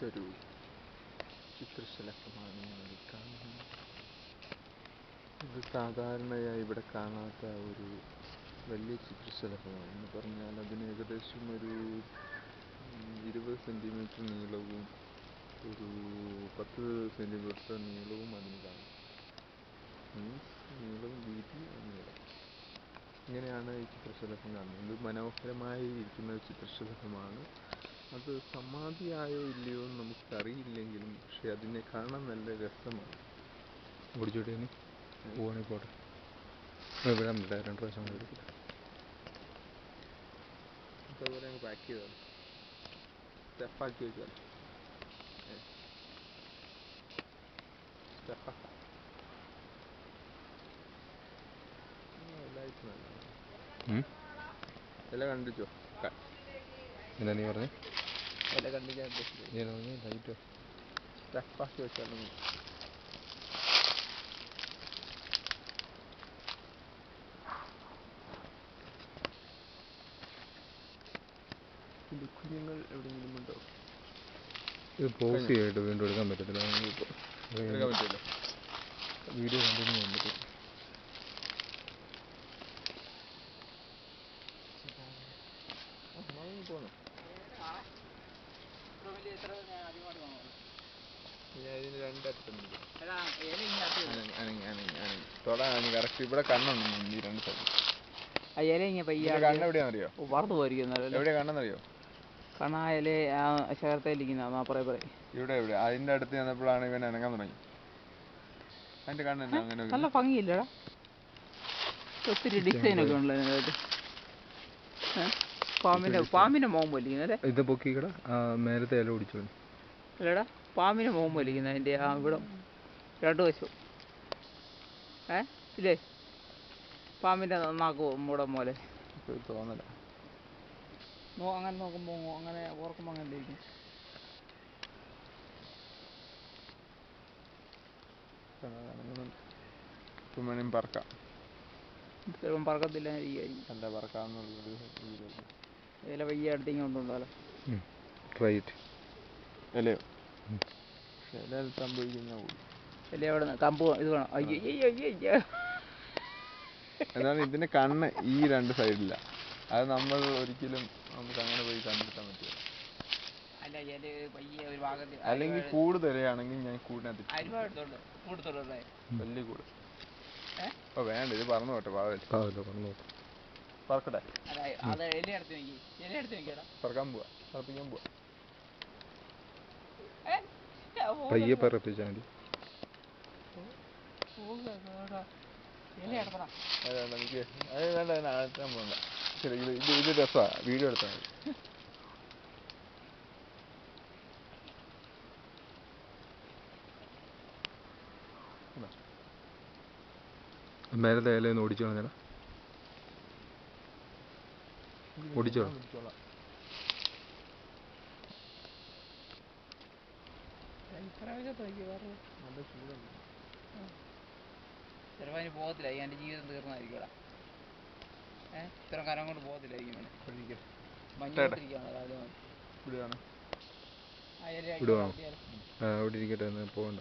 എന്തൊരു ചിത്രശലഭമാണ് നിങ്ങൾ കാണുന്നത്. ഇത് സാധാരണയായി ഇവിടെ കാണാത്ത ഒരു വലിയ ചിത്രശലഭമാണ്. എന്ന് പറഞ്ഞാൽ അതിന് ഏകദേശം ഒരു 20 സെൻറ്റിമീറ്റർ നീളവും ഒരു 10 സെൻറ്റിമീറ്റർ നീളവും അതിന് കാണും. മീൻസ് നീളവും വീതി നീളം. ഇങ്ങനെയാണ് ഈ ചിത്രശലഭം കാണുന്നത്. ഇത് മനോഹരമായി ഇരിക്കുന്ന ഒരു ചിത്രശലഭമാണ്. അത് സമാധിയായോ ഇല്ലയോ എന്ന് നമുക്കറിയില്ലെങ്കിലും പക്ഷെ അതിനെ കാണാൻ നല്ല രസമാണ്. ഓടിച്ചോട്ടിന് പോവാണെങ്കിൽ പോട്ടെ. ഇവിടെ 2 പ്രാവശ്യം എടുക്കില്ല. അതുപോലെ അങ്ങ് പാക്ക് ചെയ്താൽ സ്റ്റെപ്പാക്കി വെച്ചാൽ സ്റ്റെപ്പാക്കാം. ലൈറ്റ് നല്ലതാണ്. ഇല കണ്ടിച്ചോ? എന്താ നീ പറഞ്ഞേ? ഇല കണ്ടിക്കാൻ ലൈറ്റോ സ്റ്റെപ്പാക്കി വെച്ചാൽ കുഞ്ഞുങ്ങൾ എവിടെയെങ്കിലും ഉണ്ടോ? ഇത് പോസ് ചെയ്തിട്ട് വീണ്ടും എടുക്കാൻ പറ്റത്തില്ല. എടുക്കാൻ പറ്റില്ല. വീഡിയോ കണ്ടിന്യൂ ചെയ്യാൻ പറ്റും. പോകണം. ഇതിന് രണ്ടറ്റുണ്ട്. തൊടാൻ കറക്റ്റ് ഇവിടെ കണ്ണുണ്ട്. ഈ രണ്ട് സ്ഥലം കണ്ണെവിടെയാണെന്നറിയോ? എവിടെയാ കണ്ണെന്നറിയോ? കണ്ണായാലേ ആ ശേഖരത്തിലിരിക്കുന്ന ഇവിടെ എവിടെ അതിന്റെ അടുത്ത് ചെന്നപ്പോഴാണ് ഇവൻ അനങ്ങാൻ തുടങ്ങി. അതിന്റെ കണ്ണെന്നാ അങ്ങനെ നല്ല ഭംഗിയില്ലടാ. ഒത്തിരി ഡിസൈൻ ഒക്കെ ഉള്ളത്. പാമ്പിന്റെ മോഹം വലിക്കുന്നല്ലേ? ഇത് പൊക്കിക്കട മേലത്തെ ഇല ഓടിച്ചോ. അല്ലടാ പാമ്പിന്റെ മോഹം വലിക്കുന്ന അതിന്റെ ആ ഇവിടെ 2 വശവും ഇല്ലേ? പാമ്പിന്റെ നാക്ക് മൂടം പോലെ തോന്നല. അങ്ങനെ നോക്കുമ്പോ അങ്ങനെ ഓർക്കുമ്പോ അങ്ങനെ ഇരിക്കും. വേണമെങ്കിൽ പറക്കാം. ചിലപ്പം പറക്കത്തില്ല. അല്ല പറക്കാവുന്നുള്ളൊരു ഇല വയ്യ അടുത്തേക്ക് കൊണ്ടുണ്ടല്ലോ. ഇലയോ? പക്ഷെ ഇല സംഭവിക്കുന്ന ഇല അവിടെ കമ്പ് ഇത് വേണം. എന്താണ് ഇതിന്റെ കണ്ണ് ഈ 2 സൈഡില്ല. അത് നമ്മൾ ഒരിക്കലും നമുക്ക് അങ്ങനെ പോയി കണ്ടെത്താൻ പറ്റില്ല. അല്ലെങ്കിൽ കൂടുതലാണെങ്കിൽ ഞാൻ കൂടിനകത്ത് വലിയ കൂട്. അപ്പൊ വേണ്ട, ഇത് പറന്നു പോട്ടെ. പറക്കട്ടെ. പറക്കാൻ പോവാ, പറപ്പിക്കാൻ പോവാ. പയ്യെ പറപ്പിച്ചാൽ മതി. ഇത് രസമാണ്. വീഡിയോ എടുത്താൽ മതി. മേലത്തെ ഇലയൊന്ന് ഓടിച്ചു കളഞ്ഞാ. ഓടിച്ചോളാം. ചിലപ്പോൾ അതിന് പോകത്തില്ല. എൻ്റെ ജീവിതം തീർന്നായിരിക്കും. ഇത്ര കാലം കൊണ്ട് പോകത്തില്ലായിരിക്കും. മഞ്ഞോട്ടിരിക്കുകയാണ് രാവിലെ. വിടുവാണോ? അവിടെ ഇരിക്കട്ടെ, പോകണ്ട.